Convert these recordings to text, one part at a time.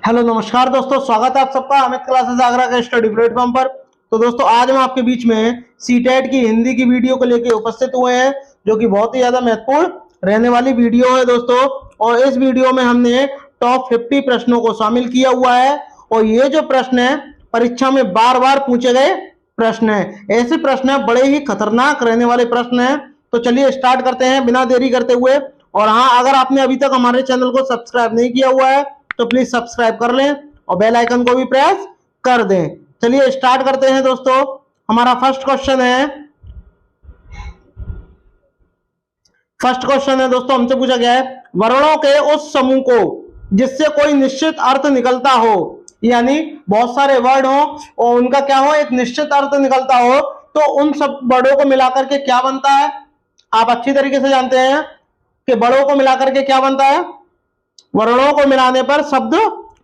Hello नमस्कार दोस्तों, स्वागत है आप सबका अमित क्लासेस आगरा के स्टडी प्लेटफॉर्म पर। तो दोस्तों आज हम आपके बीच में सीटेट की हिंदी की वीडियो को लेकर उपस्थित हुए हैं, जो कि बहुत ही ज्यादा महत्वपूर्ण रहने वाली वीडियो है दोस्तों। और इस वीडियो में हमने टॉप 50 प्रश्नों को शामिल किया हुआ है और ये जो प्रश्न है परीक्षा में बार बार पूछे गए प्रश्न है। ऐसे प्रश्न है बड़े ही खतरनाक रहने वाले प्रश्न है। तो चलिए स्टार्ट करते हैं बिना देरी करते हुए। और हाँ, अगर आपने अभी तक हमारे चैनल को सब्सक्राइब नहीं किया हुआ है तो प्लीज सब्सक्राइब कर लें और बेल आइकन को भी प्रेस कर दें। चलिए स्टार्ट करते हैं दोस्तों। हमारा फर्स्ट क्वेश्चन है दोस्तों, हमसे पूछा गया है वर्णों के उस समूह को जिससे कोई निश्चित अर्थ निकलता हो, यानी बहुत सारे वर्ड हो और उनका क्या हो, एक निश्चित अर्थ निकलता हो, तो उन सब वर्डों को मिलाकर के क्या बनता है। आप अच्छी तरीके से जानते हैं कि वर्डों को मिलाकर के क्या बनता है, वर्णों को मिलाने पर शब्द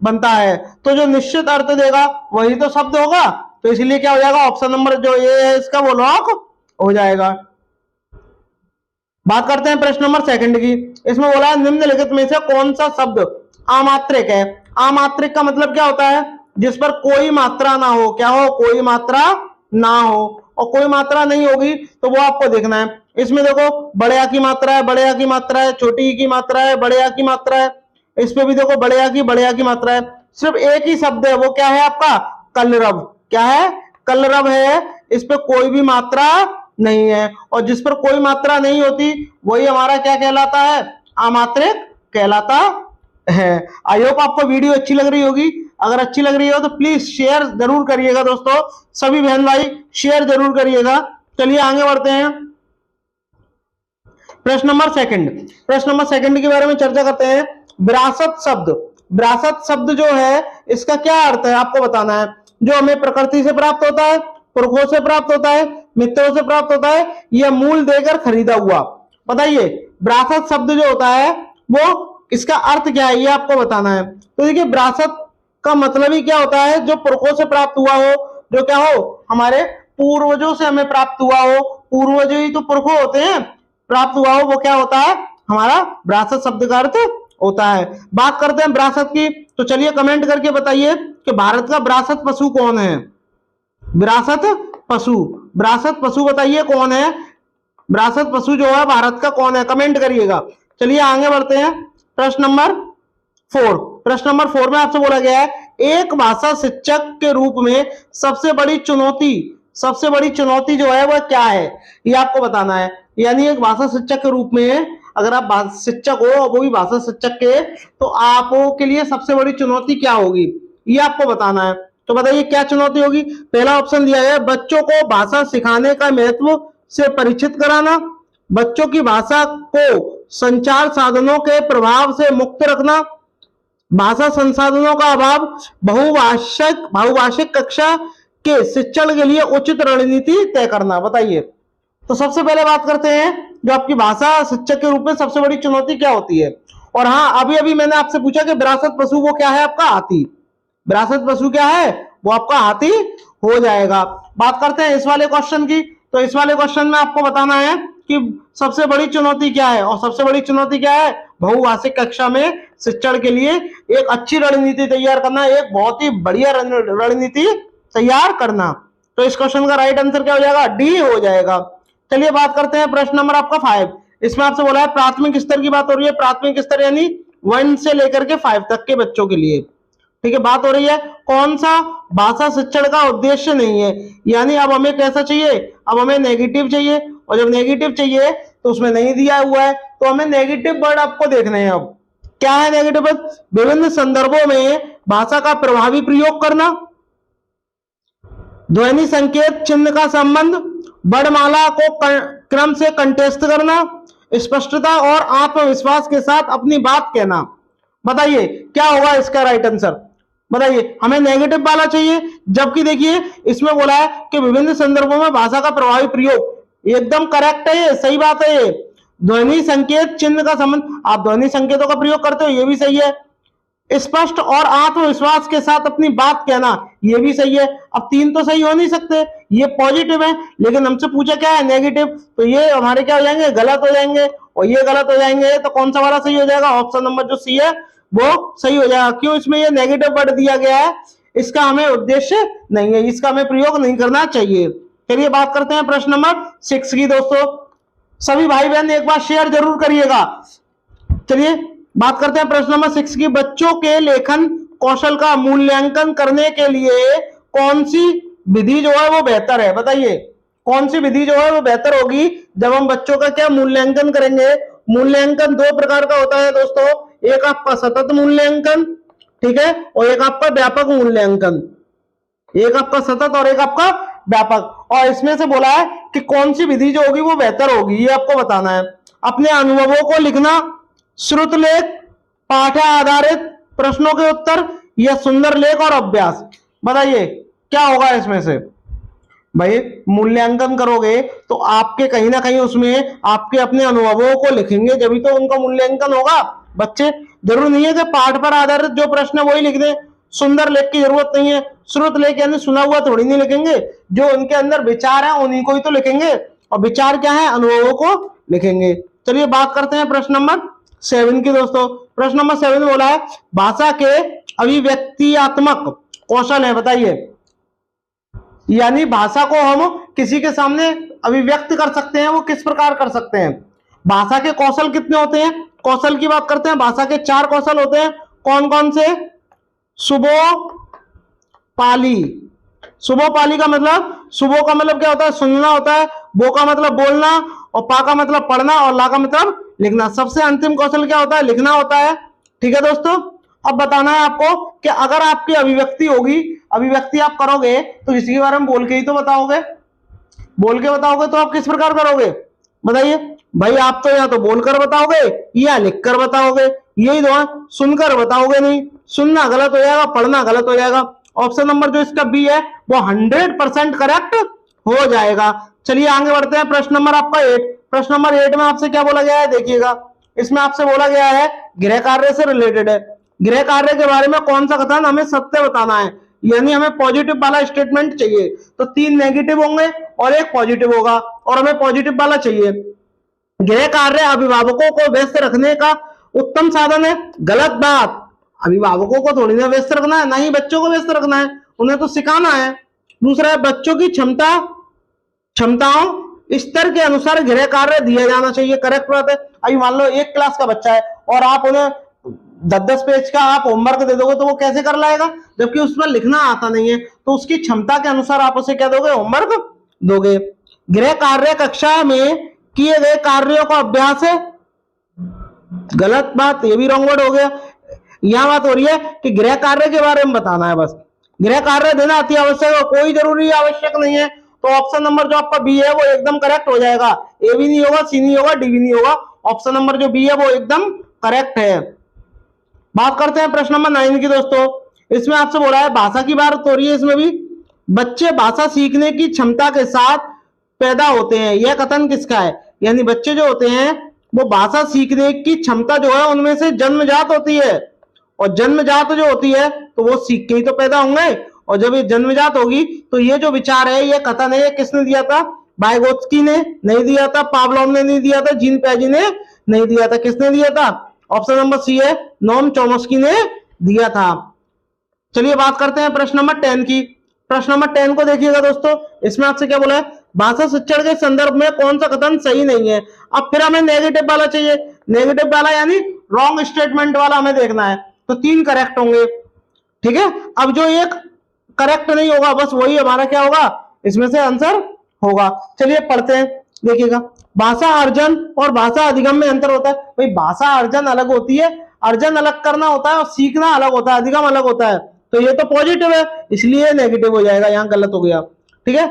बनता है। तो जो निश्चित अर्थ देगा वही तो शब्द होगा, तो इसलिए क्या हो जाएगा, ऑप्शन नंबर जो ए है इसका वो लॉक हो जाएगा। बात करते हैं प्रश्न नंबर सेकंड की। इसमें बोला है निम्नलिखित में से कौन सा शब्द आमात्रिक है। आमात्रिक का मतलब क्या होता है, जिस पर कोई मात्रा ना हो। क्या हो, कोई मात्रा ना हो। और कोई मात्रा नहीं होगी तो वो आपको देखना है। इसमें देखो बड़े आ की मात्रा है, बड़े आ की मात्रा है, छोटी ई की मात्रा है, बड़े आ की मात्रा है। इस पे भी देखो बड़े आ की मात्रा है। सिर्फ एक ही शब्द है, वो क्या है आपका कलरव। क्या है, कलरव है। इस पे कोई भी मात्रा नहीं है और जिस पर कोई मात्रा नहीं होती वही हमारा क्या कहलाता है, अमात्रिक कहलाता है। आई होप आपको वीडियो अच्छी लग रही होगी। अगर अच्छी लग रही हो तो प्लीज शेयर जरूर करिएगा दोस्तों, सभी बहन भाई शेयर जरूर करिएगा। चलिए आगे बढ़ते हैं। प्रश्न नंबर सेकंड के बारे में चर्चा करते हैं। विरासत शब्द जो है इसका क्या अर्थ है आपको बताना है। जो हमें प्रकृति से प्राप्त होता है, पुरखों से प्राप्त होता है, मित्रों से प्राप्त होता है, यह मूल देकर खरीदा हुआ। बताइए विरासत शब्द जो होता है वो इसका अर्थ क्या है, ये आपको बताना है। तो देखिए विरासत का मतलब ही क्या होता है, जो पुरखों से प्राप्त हुआ हो, जो क्या हो हमारे पूर्वजों से हमें प्राप्त हुआ हो। पूर्वज ही तो पुरखों होते हैं, प्राप्त हुआ हो वो क्या होता है, हमारा विरासत शब्द का अर्थ होता है। बात करते हैं विरासत की। तो चलिए कमेंट करके बताइए कि भारत का विरासत पशु कौन है। विरासत पशु बताइए कौन है, विरासत पशु जो है भारत का कौन है, कमेंट करिएगा। चलिए आगे बढ़ते हैं। प्रश्न नंबर 4 में आपसे बोला गया है एक भाषा शिक्षक के रूप में सबसे बड़ी चुनौती जो है वह क्या है, ये आपको बताना है। यानी एक भाषा शिक्षक के रूप में अगर आप शिक्षक हो और वो भी भाषा शिक्षक के, तो आपको के लिए सबसे बड़ी चुनौती क्या होगी, ये आपको बताना है। तो बताइए क्या चुनौती होगी। पहला ऑप्शन दिया है बच्चों को भाषा सिखाने का महत्व से परिचित कराना, बच्चों की भाषा को संचार साधनों के प्रभाव से मुक्त रखना, भाषा संसाधनों का अभाव, बहुभाषिक कक्षा के शिक्षण के लिए उचित रणनीति तय करना। बताइए। तो सबसे पहले बात करते हैं जो आपकी भाषा शिक्षक के रूप में सबसे बड़ी चुनौती क्या होती है। और हाँ, अभी मैंने आपसे पूछा कि विरासत पशु वो क्या है, आपका हाथी। विरासत पशु क्या है, वो आपका हाथी हो जाएगा। बात करते हैं इस वाले क्वेश्चन की। तो इस वाले क्वेश्चन में आपको बताना है कि सबसे बड़ी चुनौती क्या है, और सबसे बड़ी चुनौती क्या है, बहुभाषिक कक्षा में शिक्षण के लिए एक अच्छी रणनीति तैयार करना, एक बहुत ही बढ़िया रणनीति तैयार करना। तो इस क्वेश्चन का राइट आंसर क्या हो जाएगा, डी हो जाएगा। चलिए बात करते हैं प्रश्न नंबर आपका 5। इसमें आपसे बोला है प्राथमिक स्तर की बात हो रही है। प्राथमिक स्तर यानी 1 से लेकर के 5 तक के बच्चों के लिए, ठीक है, बात हो रही है। कौन सा भाषा शिक्षण का उद्देश्य नहीं है, यानी अब हमें कैसा चाहिए, अब हमें नेगेटिव चाहिए। और जब नेगेटिव चाहिए तो उसमें नहीं दिया हुआ है, तो हमें नेगेटिव वर्ड आपको देखने हैं। अब क्या है नेगेटिव वर्ड, विभिन्न संदर्भों में भाषा का प्रभावी प्रयोग करना, ध्वनि संकेत चिन्ह का संबंध, वर्णमाला को क्रम से कंटेस्ट करना, स्पष्टता और आत्मविश्वास के साथ अपनी बात कहना। बताइए क्या होगा इसका राइट आंसर। बताइए, हमें नेगेटिव वाला चाहिए, जबकि देखिए इसमें बोला है कि विभिन्न संदर्भों में भाषा का प्रभावी प्रयोग, एकदम करेक्ट है, ये सही बात है। ये ध्वनि संकेत चिन्ह का संबंध, आप ध्वनि संकेतों का प्रयोग करते हो, ये भी सही है। स्पष्ट और आत्मविश्वास के साथ अपनी बात कहना, ये भी सही है। अब 3 तो सही हो नहीं सकते, ये पॉजिटिव है, लेकिन हमसे पूछा क्या है, नेगेटिव, तो ये हमारे क्या हो जाएंगे, गलत हो जाएंगे। और ये गलत हो जाएंगे तो कौन सा वाला सही हो जाएगा, ऑप्शन नंबर जो सी है वो सही हो जाएगा। क्यों इसमें ये नेगेटिव वर्ड दिया गया है, इसका हमें उद्देश्य नहीं है, इसका हमें प्रयोग नहीं करना चाहिए। चलिए बात करते हैं प्रश्न नंबर 6 की दोस्तों। सभी भाई बहन एक बार शेयर जरूर करिएगा। चलिए बात करते हैं प्रश्न नंबर 6 की। बच्चों के लेखन कौशल का मूल्यांकन करने के लिए कौन सी विधि जो है वो बेहतर है? बताइए कौन सी विधि जो है वो बेहतर होगी जब हम बच्चों का क्या मूल्यांकन करेंगे? मूल्यांकन दो प्रकार का होता है दोस्तों, एक आपका सतत मूल्यांकन, ठीक है, और एक आपका व्यापक मूल्यांकन। एक आपका सतत और एक आपका व्यापक। और इसमें से बोला है कि कौन सी विधि जो होगी वो बेहतर होगी, ये आपको बताना है। अपने अनुभवों को लिखना, श्रुत लेख, पाठ आधारित प्रश्नों के उत्तर, या सुंदर लेख और अभ्यास। बताइए क्या होगा इसमें से? भाई मूल्यांकन करोगे तो आपके कहीं ना कहीं उसमें आपके अपने अनुभवों को लिखेंगे, जब तो उनका मूल्यांकन होगा। बच्चे जरूर नहीं है कि पाठ पर आधारित जो प्रश्न है वही लिख दें, सुंदर लेख की जरूरत नहीं है। श्रुत लेख यानी सुना हुआ थोड़ी नहीं लिखेंगे, जो उनके अंदर विचार है उन्हीं को ही तो लिखेंगे, और विचार क्या है? अनुभवों को लिखेंगे। चलिए बात करते हैं प्रश्न नंबर 7 की दोस्तों। प्रश्न नंबर 7 बोला है भाषा के अभिव्यक्तियात्मक कौशल है। बताइए यानी भाषा को हम किसी के सामने अभिव्यक्त कर सकते हैं, वो किस प्रकार कर सकते हैं? भाषा के कौशल कितने होते हैं? कौशल की बात करते हैं, भाषा के 4 कौशल होते हैं। कौन कौन से? सुबो पाली। सुबो पाली का मतलब, सुबो का मतलब क्या होता है? सुनना होता है, बो का मतलब बोलना, और पा का मतलब पढ़ना, और ला का मतलब लिखना। सबसे अंतिम कौशल क्या होता है? लिखना होता है। ठीक है दोस्तों, अब बताना है आपको कि अगर आपकी अभिव्यक्ति होगी, अभिव्यक्ति आप करोगे तो इसी के बारे में बोल के ही तो बताओगे। बोल के बताओगे तो आप किस प्रकार करोगे? बताइए भाई, आप तो या तो बोलकर बताओगे या लिखकर बताओगे, यही दो है। सुनकर बताओगे नहीं, सुनना गलत हो जाएगा, पढ़ना गलत हो जाएगा। ऑप्शन नंबर जो इसका बी है वो 100% करेक्ट हो जाएगा। चलिए आगे बढ़ते हैं। प्रश्न नंबर आपका 8। प्रश्न नंबर 8 में आपसे क्या बोला गया है? देखिएगा, इसमें आपसे बोला गया है गृह कार्य से रिलेटेड है। गृह कार्य के बारे में कौन सा कथन हमें सत्य बताना है, यानी हमें पॉजिटिव वाला स्टेटमेंट चाहिए। तो 3 नेगेटिव होंगे और 1 पॉजिटिव होगा, और हमें पॉजिटिव वाला चाहिए। गृह कार्य अभिभावकों को व्यस्त रखने का उत्तम साधन है। गलत बात, अभिभावकों को थोड़ी ना व्यस्त रखना है, ना ही बच्चों को व्यस्त रखना है, उन्हें तो सिखाना है। दूसरा है बच्चों की क्षमताओं स्तर के अनुसार गृह कार्य दिया जाना चाहिए। करेक्ट बात है। अभी मान लो 1 क्लास का बच्चा है और आप उन्हें 10-10 पेज का आप होमवर्क दे दोगे तो वो कैसे कर लाएगा, जबकि उसमें लिखना आता नहीं है। तो उसकी क्षमता के अनुसार आप उसे क्या दोगे? होमवर्क दोगे। गृह कार्य कक्षा में किए गए कार्यों का अभ्यास है। गलत बात, ये भी रॉन्ग वर्ड हो गया। यहां बात हो रही है कि गृह कार्य के बारे में बताना है, बस गृह कार्य देना अति आवश्यक है, कोई जरूरी आवश्यक नहीं है। तो ऑप्शन नंबर जो आपका बी है वो एकदम करेक्ट हो जाएगा। ए भी नहीं होगा, सी नहीं होगा, डी भी नहीं होगा, ऑप्शन नंबर जो बी है वो एकदम करेक्ट है। बात करते हैं प्रश्न नंबर 9 की दोस्तों। इसमें आपसे बोला है भाषा की बात हो रही है, इसमें भी बच्चे भाषा सीखने की क्षमता के साथ पैदा होते हैं। यह कथन किसका है? यानी बच्चे जो होते हैं वो भाषा सीखने की क्षमता जो है उनमें से जन्मजात होती है, और जन्मजात जो होती है तो वो सीख के ही तो पैदा होंगे, और जब ये जन्मजात होगी तो ये जो विचार है, ये कथन है, ये किसने दिया था? वाइगोत्स्की ने नहीं दिया था, पावलोव ने नहीं दिया था, जीन पियाजे ने नहीं दिया था। किसने दिया था? ऑप्शन नंबर सी है, नोम चॉम्स्की ने दिया था। चलिए बात करते हैं प्रश्न नंबर 10 की। प्रश्न नंबर 10 को देखिएगा दोस्तों। इसमें आपसे क्या बोला है? भाषा शिक्षण के संदर्भ में कौन सा कथन सही नहीं है। अब फिर हमें नेगेटिव वाला चाहिए। नेगेटिव वाला यानी रॉन्ग स्टेटमेंट वाला हमें देखना है। तो 3 करेक्ट होंगे, ठीक है। अब जो एक करेक्ट नहीं होगा बस वही हमारा क्या होगा, इसमें से आंसर होगा। चलिए पढ़ते हैं, देखिएगा। भाषा अर्जन और भाषा अधिगम में अंतर होता है। भाई भाषा अर्जन अलग होती है, अर्जन अलग करना होता है, और सीखना अलग होता है, अधिगम अलग होता है। तो ये तो पॉजिटिव है, इसलिए नेगेटिव हो जाएगा, यहाँ गलत हो गया, ठीक है।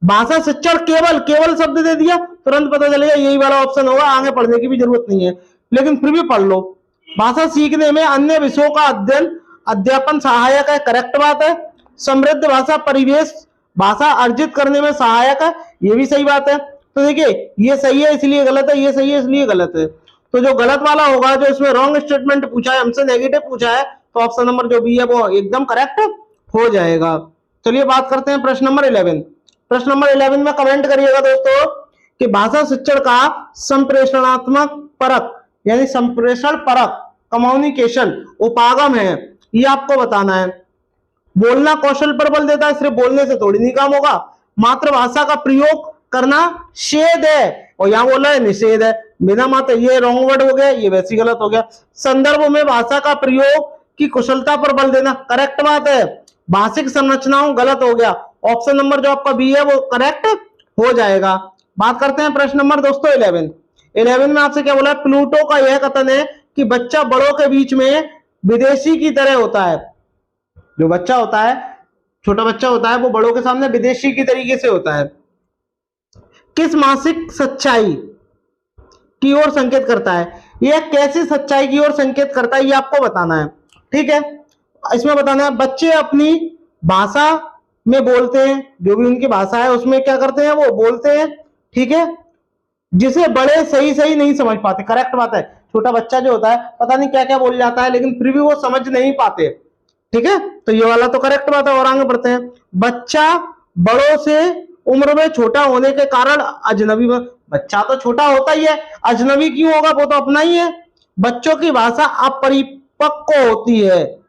भाषा शिक्षण केवल शब्द दे दिया, तुरंत पता चलेगा यही वाला ऑप्शन होगा, आगे पढ़ने की भी जरूरत नहीं है, लेकिन फिर भी पढ़ लो। भाषा सीखने में अन्य विषयों का अध्यापन सहायक है। करेक्ट बात है। समृद्ध भाषा परिवेश भाषा अर्जित करने में सहायक है, ये भी सही बात है। तो देखिए ये सही है इसलिए गलत है, ये सही है इसलिए गलत है। तो जो गलत वाला होगा, जो इसमें रॉन्ग स्टेटमेंट पूछा है, हमसे नेगेटिव पूछा है, तो ऑप्शन नंबर जो बी है वो एकदम करेक्ट हो जाएगा। चलिए बात करते हैं प्रश्न नंबर 11। प्रश्न नंबर 11 में कमेंट करिएगा दोस्तों कि भाषा शिक्षण का संप्रेषणात्मक परक यानी संप्रेषण परक कम्युनिकेशन उपागम है, ये आपको बताना है। बोलना कौशल पर बल देता है, सिर्फ बोलने से थोड़ी नहीं काम होगा। मातृभाषा का प्रयोग करना शेद है, और यहां बोला है निषेध है। बिना मात्र, ये रॉन्ग वर्ड हो गया, ये वैसे गलत हो गया। संदर्भ में भाषा का प्रयोग की कुशलता पर बल देना, करेक्ट बात है। भाषिक संरचनाओं, गलत हो गया। ऑप्शन नंबर जो आपका बी है वो करेक्ट हो जाएगा। बात करते हैं प्रश्न नंबर दोस्तों 11 में आपसे क्या बोला, प्लूटो का यह कथन है कि बच्चा बड़ों के बीच में विदेशी की तरह होता है। जो बच्चा होता है, छोटा बच्चा होता है, वो बड़ों के सामने विदेशी की तरीके से होता है। किस मानसिक सच्चाई की ओर संकेत करता है, यह कैसी सच्चाई की ओर संकेत करता है, ये आपको बताना है। ठीक है, इसमें बताना है बच्चे अपनी भाषा में बोलते हैं, जो भी उनकी भाषा है उसमें क्या करते हैं, वो बोलते हैं। ठीक है, जिसे बड़े सही सही नहीं समझ पाते, करेक्ट बात है। छोटा बच्चा जो होता है पता नहीं क्या क्या बोल जाता है, लेकिन फिर भी वो समझ नहीं पाते। ठीक है, तो ये वाला तो करेक्ट बात है। और आगे बढ़ते हैं, बच्चा बड़ों से उम्र में छोटा होने के कारण अजनबी में, बच्चा तो छोटा होता ही है, अजनबी क्यों होगा, वो तो अपना ही है। बच्चों की भाषा अपरिपक्व होती है,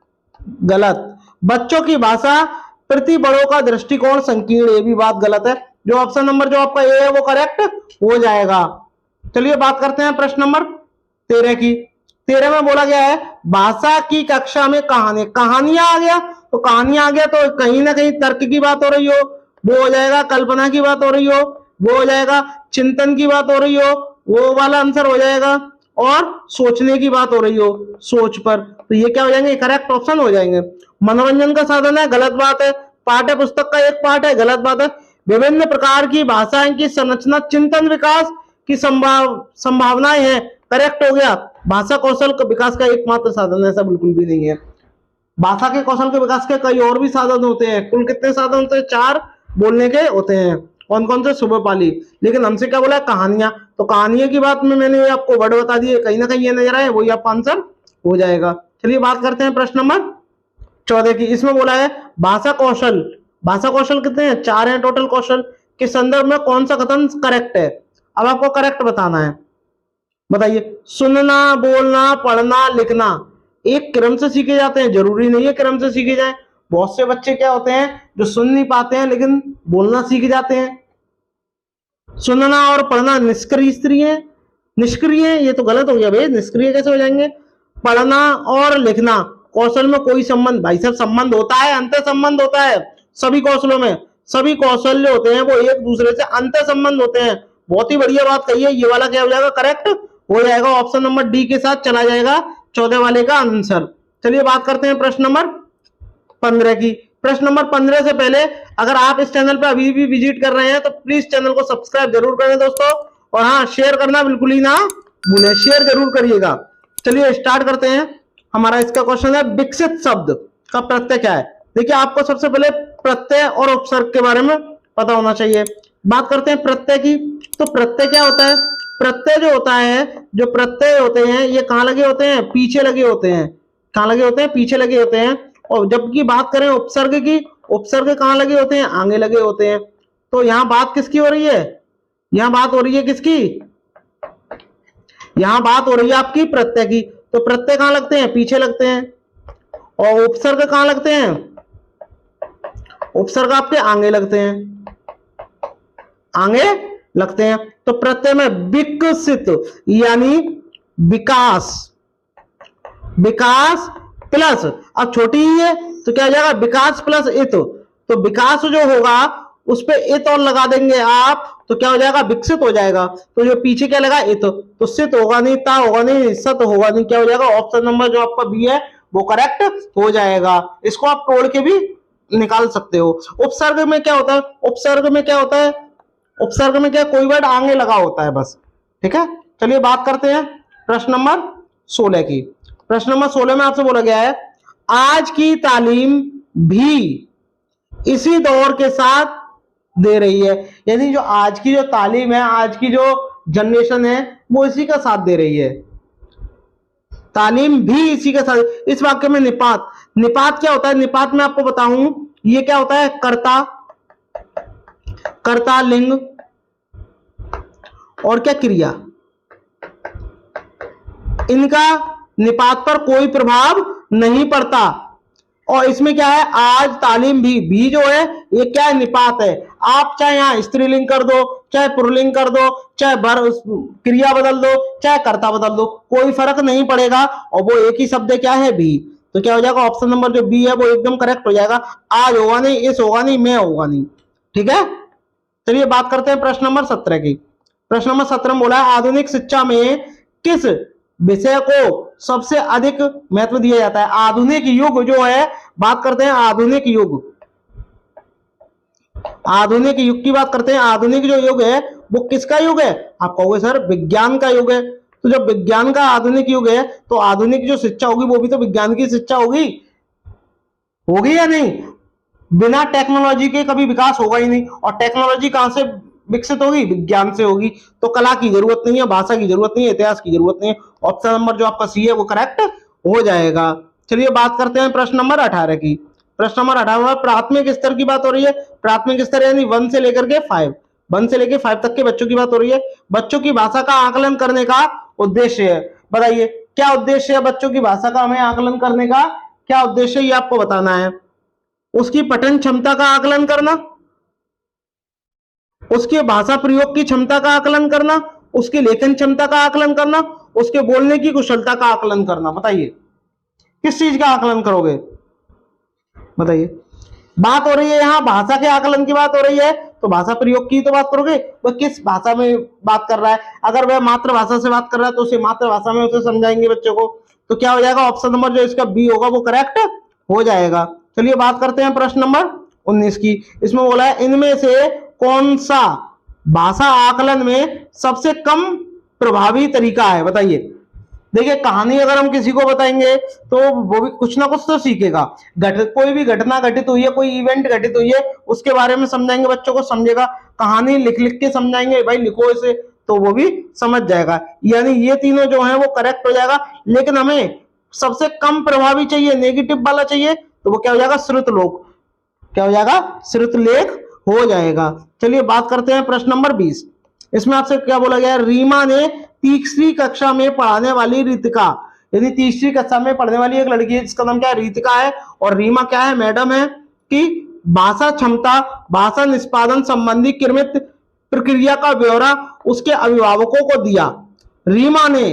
गलत। बच्चों की भाषा प्रति बड़ों का दृष्टिकोण संकीर्ण, ये भी बात गलत है। जो ऑप्शन नंबर जो आपका ए है वो करेक्ट हो जाएगा। चलिए बात करते हैं प्रश्न नंबर 13 की। 13 में बोला गया है भाषा की कक्षा में कहानियां आ गया, तो कहानियां आ गया तो कहीं ना कहीं तर्क की बात हो रही हो, वो हो जाएगा। कल्पना की बात हो रही हो, वो हो जाएगा। चिंतन की बात हो रही हो, वो वाला आंसर हो जाएगा। और सोचने की बात हो रही हो, सोच पर, तो ये क्या हो जाएंगे, करेक्ट ऑप्शन हो जाएंगे। मनोरंजन का साधन है, गलत बात है। पाठ्य पुस्तक का एक पार्ट है, गलत बात है। विभिन्न प्रकार की भाषाएं की संरचना चिंतन विकास की संभावनाएं हैं, करेक्ट हो गया। भाषा कौशल का विकास का एकमात्र साधन ऐसा बिल्कुल भी नहीं है। भाषा के कौशल के विकास के कई और भी साधन होते हैं। कुल कितने साधन होते हैं, 4 बोलने के होते हैं। कौन कौन से, शुभपाली। लेकिन हमसे क्या बोला, कहानियां, तो कहानियों की बात में मैंने आपको वर्ड बता दिए, कहीं ना कहीं ये नजर आए, वही आपका आंसर हो जाएगा। चलिए बात करते हैं प्रश्न नंबर 14 की। इसमें बोला है भाषा कौशल, भाषा कौशल कितने हैं, 4 हैं टोटल कौशल के संदर्भ में कौन सा कथन करेक्ट है। अब आपको करेक्ट बताना है, बताइए। सुनना, बोलना, पढ़ना, लिखना एक क्रम से सीखे जाते हैं, जरूरी नहीं है क्रम से सीखे जाए। बहुत से बच्चे क्या होते हैं जो सुन नहीं पाते हैं लेकिन बोलना सीख जाते हैं। सुनना और पढ़ना निष्क्रिय, ये तो गलत हो गया भाई, निष्क्रिय कैसे हो जाएंगे। पढ़ना और लिखना कौशल में कोई संबंध, भाई साहब संबंध होता है, अंतर संबंध होता है सभी कौशलों में। सभी कौशल जो होते हैं वो एक दूसरे से अंतर संबंध होते हैं। बहुत ही बढ़िया बात कही है, ये वाला क्या हो जाएगा, करेक्ट हो जाएगा। ऑप्शन नंबर डी के साथ चला जाएगा 14 वाले का आंसर। चलिए बात करते हैं प्रश्न नंबर 15 की। प्रश्न नंबर 15 से पहले अगर आप इस चैनल पर अभी भी विजिट कर रहे हैं तो प्लीज चैनल को सब्सक्राइब जरूर करें दोस्तों, और हाँ शेयर करना बिल्कुल ही ना भूलें, शेयर जरूर करिएगा। चलिए स्टार्ट करते हैं। हमारा इसका क्वेश्चन है विकसित शब्द का प्रत्यय क्या है। देखिए आपको सबसे पहले प्रत्यय और उपसर्ग के बारे में पता होना चाहिए। बात करते हैं प्रत्यय की, तो प्रत्यय क्या होता है, प्रत्यय जो होता है, जो प्रत्यय होते हैं ये कहाँ लगे होते हैं, पीछे लगे होते हैं। कहाँ लगे होते हैं, पीछे लगे होते हैं। और जबकि बात करें उपसर्ग की, उपसर्ग कहाँ लगे होते हैं, आगे लगे होते हैं। तो यहाँ बात किसकी हो रही है, यहाँ बात हो रही है किसकी, यहाँ बात हो रही है आपकी प्रत्यय की। तो प्रत्यय कहाँ लगते हैं, पीछे लगते हैं। और उपसर्ग कहाँ लगते हैं, उपसर्ग आपके आगे लगते हैं, आगे लगते हैं। तो प्रत्यय में विकसित यानी विकास, विकास प्लस, अब छोटी ही है तो क्या हो जाएगा, विकास प्लस इत। तो विकास जो होगा उस पे इत और लगा देंगे आप, तो क्या हो जाएगा, विकसित हो जाएगा। तो जो पीछे क्या लगा, इत, तो सित होगा नहीं, ता होगा नहीं, सत होगा नहीं, क्या हो जाएगा, ऑप्शन नंबर जो आपका बी है वो करेक्ट हो जाएगा। इसको आप तोड़ के भी निकाल सकते हो। उपसर्ग में क्या होता है, उपसर्ग में क्या होता है, उपसर्ग में क्या, कोई वर्ड आगे लगा होता है बस। ठीक है, चलिए बात करते हैं प्रश्न नंबर 16 की। प्रश्न नंबर 16 में आपसे बोला गया है आज की तालीम भी इसी दौर के साथ दे रही है, यानी जो आज की जो तालीम है, आज की जो जनरेशन है वो इसी का साथ दे रही है। तालीम भी इसी के साथ। इस वाक्य में निपात, निपात क्या होता है, निपात में आपको बताऊं ये क्या होता है, कर्ता, कर्ता लिंग और क्या क्रिया, इनका निपात पर कोई प्रभाव नहीं पड़ता। और इसमें क्या है, आज तालीम भी जो है ये क्या है, निपात है। आप चाहे यहाँ स्त्रीलिंग कर दो, चाहे पुल्लिंग कर दो, चाहे क्रिया बदल दो, चाहे कर्ता बदल दो, कोई फर्क नहीं पड़ेगा, और वो एक ही शब्द क्या है, भी। तो क्या हो जाएगा, ऑप्शन नंबर जो बी है वो एकदम करेक्ट हो जाएगा। आज होगा नहीं, इस होगा नहीं, मैं होगा नहीं। ठीक है, चलिए बात करते हैं प्रश्न नंबर 17 की। प्रश्न नंबर 17 में बोला है, आधुनिक शिक्षा में किस विषय को सबसे अधिक महत्व दिया जाता है। आधुनिक युग जो है, बात करते हैं आधुनिक युग, आधुनिक युग की बात करते हैं। आधुनिक जो युग है वो किसका युग है, आप कहोगे सर विज्ञान का युग है। तो जब विज्ञान का आधुनिक युग है तो आधुनिक जो शिक्षा होगी वो भी तो विज्ञान की शिक्षा होगी, होगी या नहीं। बिना टेक्नोलॉजी के कभी विकास होगा ही नहीं, और टेक्नोलॉजी कहां से विकसित होगी, विज्ञान से होगी। तो कला की जरूरत नहीं है, भाषा की जरूरत नहीं है, इतिहास की जरूरत नहीं है। ऑप्शन नंबर जो आपका सी है वो करेक्ट हो जाएगा। चलिए बात करते हैं प्रश्न नंबर 18 की। प्रश्न नंबर 18 प्राथमिक स्तर की बात हो रही है। प्राथमिक स्तर यानी 1 से लेकर के 5, 1 से लेकर 5 तक के बच्चों की बात हो रही है। बच्चों की भाषा का आकलन करने का उद्देश्य है, बताइए क्या उद्देश्य है बच्चों की भाषा का हमें आकलन करने का, क्या उद्देश्य ये आपको बताना है। उसकी पठन क्षमता का आकलन करना, उसके भाषा प्रयोग की क्षमता का आकलन करना, उसकी लेखन क्षमता का आकलन करना, उसके बोलने की कुशलता का आकलन करना। बताइए किस चीज का आकलन करोगे, बताइए। बात हो रही है यहाँ भाषा के आकलन की बात हो रही है, तो भाषा प्रयोग की तो बात करोगे, वह किस भाषा में बात कर रहा है। अगर वह मातृभाषा से बात कर रहा है तो उसे मातृभाषा में उसे समझाएंगे बच्चों को। तो क्या हो जाएगा, ऑप्शन नंबर जो इसका बी होगा वो करेक्ट हो जाएगा। चलिए बात करते हैं प्रश्न नंबर 19 की। इसमें बोला है, इनमें से कौन सा भाषा आकलन में सबसे कम प्रभावी तरीका है, बताइए। देखिए कहानी अगर हम किसी को बताएंगे तो वो भी कुछ ना कुछ तो सीखेगा। कोई भी घटना घटित हुई है, कोई इवेंट घटित हुई है, उसके बारे में समझाएंगे बच्चों को, समझेगा। कहानी लिख लिख के समझाएंगे, भाई लिखो इसे, तो वो भी समझ जाएगा। यानी ये तीनों जो है वो करेक्ट हो जाएगा। लेकिन हमें सबसे कम प्रभावी चाहिए, नेगेटिव वाला चाहिए, तो वो क्या हो जाएगा, श्रुतलोक, क्या हो जाएगा, श्रुतलेख हो जाएगा। चलिए बात करते हैं प्रश्न नंबर 20। इसमें आपसे क्या बोला गया है, रीमा ने तीसरी कक्षा में पढ़ाने वाली रितिका, यानी तीसरी कक्षा में पढ़ने वाली एक लड़की है जिसका नाम क्या है, रितिका है, और रीमा क्या है, मैडम है, कि भाषा क्षमता, भाषा निष्पादन संबंधी क्रमित प्रक्रिया का ब्यौरा उसके अभिभावकों को दिया। रीमा ने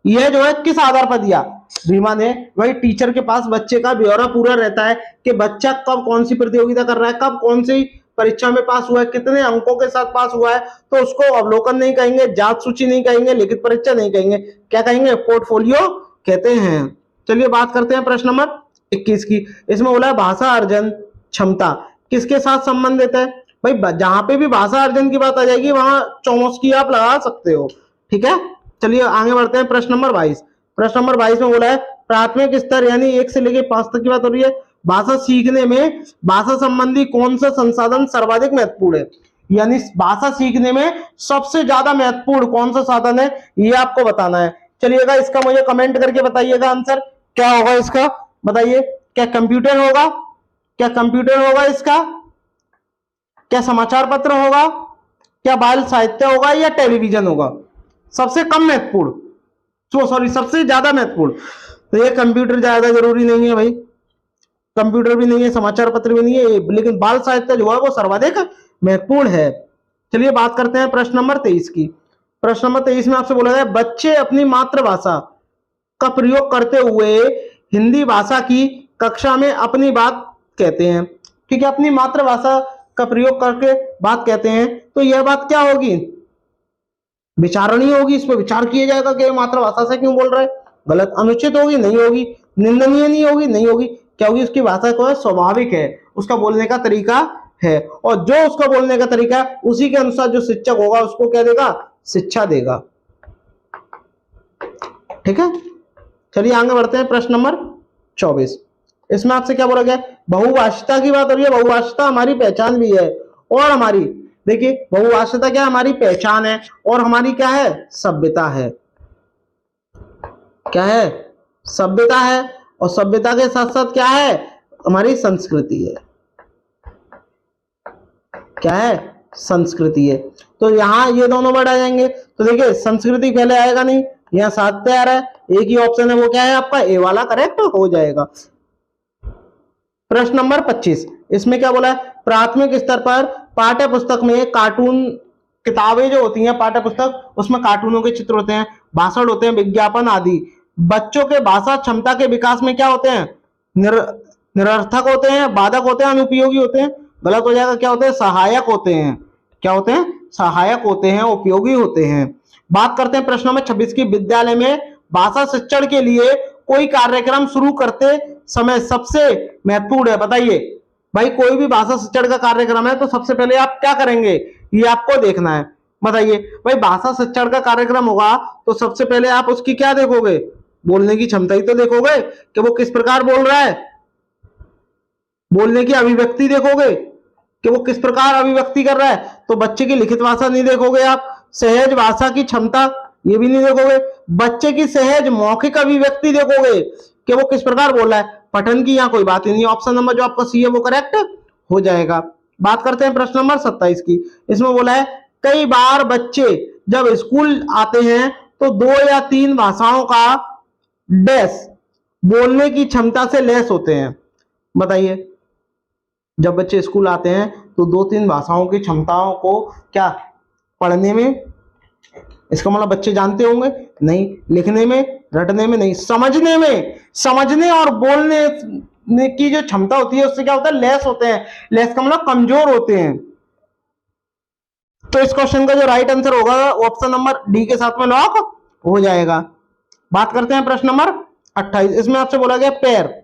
यह जो है किस आधार पर दिया, रीमा ने, वही टीचर के पास बच्चे का ब्यौरा पूरा रहता है कि बच्चा कब कौन सी प्रतियोगिता कर रहा है, कब कौन सी परीक्षा में पास हुआ है, कितने अंकों के साथ पास हुआ है। तो उसको अवलोकन नहीं कहेंगे, जांच सूची नहीं कहेंगे, लिखित परीक्षा नहीं कहेंगे, क्या कहेंगे, पोर्टफोलियो कहते हैं। चलिए बात करते हैं प्रश्न नंबर 21 की। इसमें बोला है भाषा अर्जन क्षमता किसके साथ संबंधित है। भाई जहां पे भी भाषा अर्जन की बात आ जाएगी वहां चौमस्की आप लगा सकते हो। ठीक है, चलिए आगे बढ़ते हैं प्रश्न नंबर 22। प्रश्न नंबर 22 में बोला है, प्राथमिक स्तर यानी 1 से लेकर 5 तक की बात हो रही है। भाषा सीखने में भाषा संबंधी कौन सा संसाधन सर्वाधिक महत्वपूर्ण है, यानी भाषा सीखने में सबसे ज्यादा महत्वपूर्ण कौन सा साधन है, ये आपको बताना है। चलिएगा इसका मुझे कमेंट करके बताइएगा आंसर क्या होगा इसका, बताइए। क्या कंप्यूटर होगा, क्या कंप्यूटर होगा इसका, क्या समाचार पत्र होगा, क्या बाल साहित्य होगा, या टेलीविजन होगा। सबसे कम महत्वपूर्ण, सॉरी सबसे ज्यादा महत्वपूर्ण, तो ये कंप्यूटर ज्यादा जरूरी नहीं है भाई, कंप्यूटर भी नहीं है, समाचार पत्र भी नहीं है, लेकिन बाल साहित्य जो है वो सर्वाधिक महत्वपूर्ण है। चलिए बात करते हैं प्रश्न नंबर 23 की। प्रश्न नंबर 23 में आपसे बोला गया, बच्चे अपनी मातृभाषा का प्रयोग करते हुए हिंदी भाषा की कक्षा में अपनी बात कहते हैं। ठीक है, अपनी मातृभाषा का प्रयोग करके बात कहते हैं, तो यह बात क्या होगी, विचारणीय होगी। इस पर विचार किया जाएगा कि मातृभाषा से क्यों बोल रहे हैं, गलत, अनुचित होगी, नहीं होगी, निंदनीय नहीं होगी, नहीं होगी, क्या होगी, उसकी भाषा को स्वाभाविक है, उसका बोलने का तरीका है, और जो उसका बोलने का तरीका है उसी के अनुसार जो शिक्षक होगा उसको क्या देगा, शिक्षा देगा। ठीक है, चलिए आगे बढ़ते हैं प्रश्न नंबर 24। इसमें आपसे क्या बोला गया, बहुभाषिता की बात हो रही है। बहुभाषिता हमारी पहचान भी है, और हमारी, देखिए बहुभाषिता क्या हमारी पहचान है, और हमारी क्या है, सभ्यता है, क्या है, सभ्यता है, और सभ्यता के साथ साथ क्या है, हमारी संस्कृति है, क्या है, संस्कृति है। तो यहां ये दोनों वर्ड आ जाएंगे, तो देखिए संस्कृति पहले आएगा नहीं, यहाँ 7 तैयार है, एक ही ऑप्शन है, वो क्या है आपका ए वाला करेक्ट हो जाएगा। प्रश्न नंबर 25, इसमें क्या बोला है, प्राथमिक स्तर पर पाठ्य पुस्तक में कार्टून किताबें जो होती हैं पाठ्य पुस्तक, उसमें कार्टूनों के चित्र होते हैं, भाषण होते हैं, विज्ञापन आदि बच्चों के भाषा क्षमता के विकास में क्या होते हैं, निरर्थक होते हैं, बाधक होते हैं, अनुपयोगी होते हैं। गलत हो जाएगा, क्या होते हैं, सहायक होते हैं। क्या होते हैं, सहायक होते हैं, उपयोगी होते हैं। बात करते हैं प्रश्न नंबर 26 की, विद्यालय में भाषा शिक्षण के लिए कोई कार्यक्रम शुरू करते समय सबसे महत्वपूर्ण है, बताइए भाई कोई भी भाषा शिक्षण का कार्यक्रम है तो सबसे पहले आप क्या करेंगे, ये आपको देखना है। बताइए भाई भाषा शिक्षण का कार्यक्रम होगा तो सबसे पहले आप उसकी क्या देखोगे, बोलने की क्षमता ही तो देखोगे कि वो किस प्रकार बोल रहा है, बोलने की अभिव्यक्ति देखोगे कि वो किस प्रकार अभिव्यक्ति कर रहा है। तो बच्चे की लिखित भाषा नहीं देखोगे आप, सहज भाषा की क्षमता ये भी नहीं देखोगे, बच्चे की सहज मौखिक अभिव्यक्ति देखोगे कि वो किस प्रकार बोल रहा है। पठन की यहाँ कोई बात ही नहीं, ऑप्शन नंबर जो आपका सी है वो करेक्ट हो जाएगा। बात करते हैं प्रश्न नंबर 27 की, इसमें बोला है कई बार बच्चे जब स्कूल आते हैं तो 2 या 3 भाषाओं का डैश बोलने की क्षमता से लेस होते हैं। बताइए जब बच्चे स्कूल आते हैं तो 2-3 भाषाओं की क्षमताओं को क्या पढ़ने में, इसका मतलब बच्चे जानते होंगे नहीं, लिखने में, रटने में नहीं, समझने में, समझने और बोलने की जो क्षमता होती है उससे क्या होता है, लेस होते हैं। लेस का मतलब कमजोर होते हैं। तो इस क्वेश्चन का जो राइट आंसर होगा ऑप्शन नंबर डी के साथ में लॉक हो जाएगा। बात करते हैं प्रश्न नंबर 28, इसमें आपसे बोला गया पैर,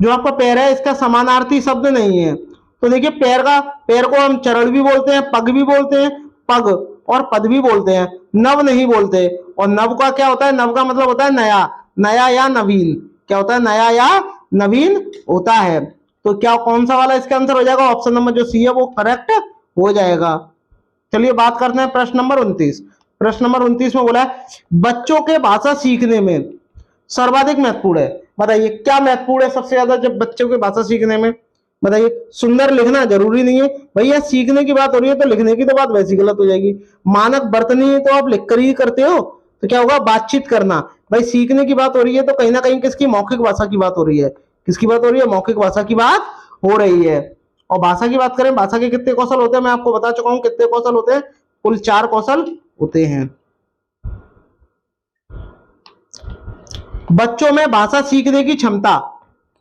जो आपका पैर है इसका समानार्थी शब्द नहीं है। तो देखिए पैर को हम चरण भी बोलते हैं, पग भी बोलते हैं, पग और पद भी बोलते हैं, नव नहीं बोलते। और नव का क्या होता है, नव का मतलब होता है नया, नया या नवीन। क्या होता है, नया या नवीन होता है। तो क्या कौन सा वाला इसका आंसर हो जाएगा, ऑप्शन नंबर जो सी है वो करेक्ट हो जाएगा। चलिए बात करते हैं प्रश्न नंबर 29। प्रश्न नंबर 29 में बोला है बच्चों के भाषा सीखने में सर्वाधिक महत्वपूर्ण है। बताइए क्या महत्वपूर्ण है सबसे ज्यादा जब बच्चों की भाषा सीखने में, बताइए सुंदर लिखना जरूरी नहीं है भैया, सीखने की बात हो रही है तो लिखने की तो बात वैसी गलत हो जाएगी। मानक बर्तनी तो आप लिख कर ही करते हो, तो क्या होगा, बातचीत करना। भाई सीखने की बात हो रही है तो कहीं ना कहीं किसकी, मौखिक भाषा की बात हो रही है। किसकी बात हो रही है, मौखिक भाषा की बात हो रही है। और भाषा की बात करें, भाषा के कितने कौशल होते हैं मैं आपको बता चुका हूं, कितने कौशल होते हैं, कुल 4 कौशल होते हैं। बच्चों में भाषा सीखने की क्षमता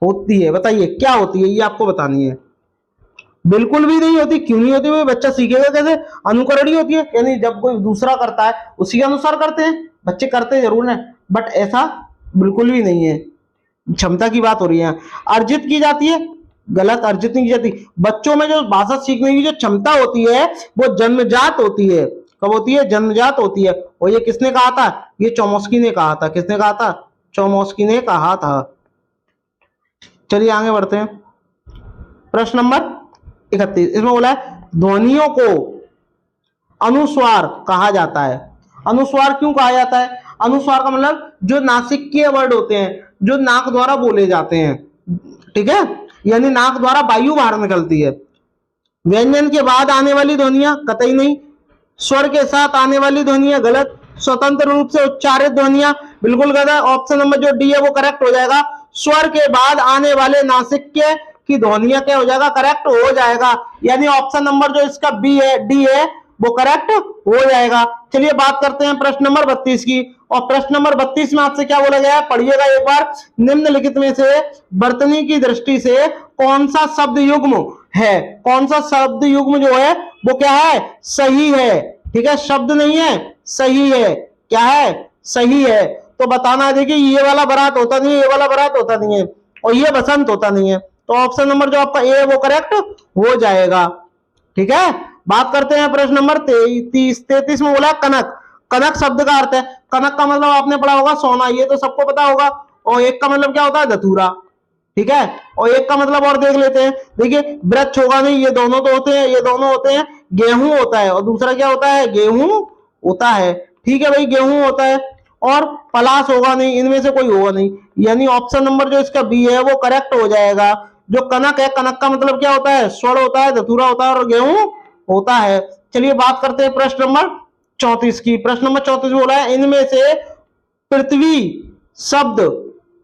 होती है, बताइए क्या होती है, ये आपको बतानी है। बिल्कुल भी नहीं होती। क्यों नहीं होती, भाई बच्चा सीखेगा कैसे, अनुकरणीय होती है, यानी जब कोई दूसरा करता है उसी के अनुसार करते हैं बच्चे, करते जरूर है बट ऐसा बिल्कुल भी नहीं है। क्षमता की बात हो रही है, अर्जित की जाती है, गलत, अर्जित नहीं की जाती। बच्चों में जो भाषा सीखने की जो क्षमता होती है वो जन्मजात होती है। कब होती है, जन्मजात होती है। और ये किसने कहा था, ये चोमस्की ने कहा था। किसने कहा था, चोमस्की ने कहा था। चलिए आगे बढ़ते हैं। प्रश्न नंबर 31, इसमें बोला है ध्वनियों को अनुस्वार कहा जाता है। अनुस्वार क्यों कहा जाता है, अनुस्वार का मतलब जो नासिकीय वर्ड होते हैं, जो नाक द्वारा बोले जाते हैं, ठीक है, यानी नाक द्वारा वायु बाहर निकलती है। व्यंजन के बाद आने वाली ध्वनियां कतई नहीं, स्वर के साथ आने वाली ध्वनियां गलत, स्वतंत्र रूप से उच्चारित ध्वनियां बिल्कुल गलत। ऑप्शन नंबर जो डी है वो करेक्ट हो जाएगा। स्वर के बाद आने वाले नासिक्य की ध्वनियां क्या हो जाएगा, करेक्ट हो जाएगा। यानी ऑप्शन नंबर जो इसका बी है, डी है, वो करेक्ट हो जाएगा। चलिए बात करते हैं प्रश्न नंबर 32 की। और प्रश्न नंबर 32 में आपसे क्या बोला गया है, पढ़िएगा एक बार। निम्नलिखित में से वर्तनी की दृष्टि से कौन सा शब्द युग्म है, कौन सा शब्द युग्म जो है वो क्या है, सही है। ठीक है, शब्द नहीं है, सही है। क्या है, सही है। तो बताना है, देखिए ये वाला बारात होता नहीं है, ये वाला बारात होता नहीं है, और ये बसंत होता नहीं है। तो ऑप्शन नंबर जो आपका ए है वो करेक्ट हो जाएगा। ठीक है, बात करते हैं प्रश्न नंबर 33 में बोला कनक। कनक शब्द का अर्थ है, कनक का मतलब आपने पढ़ा होगा सोना, ये तो सबको पता होगा। और एक का मतलब क्या होता है, धतूरा। ठीक है, और एक का मतलब और देख लेते हैं। देखिए वृक्ष होगा नहीं, ये दोनों तो होते हैं, ये दोनों होते हैं। गेहूं होता है, और दूसरा क्या होता है, गेहूं होता है। ठीक है भाई, गेहूं होता है। और पलाश होगा नहीं, इनमें से कोई होगा नहीं। यानी ऑप्शन नंबर जो इसका बी है वो करेक्ट हो जाएगा। जो कनक है, कनक का मतलब क्या होता है, स्वर्ण होता है, धतूरा होता है और गेहूं होता है। चलिए बात करते हैं प्रश्न नंबर 34 की। प्रश्न नंबर 34 बोला है इनमें से पृथ्वी शब्द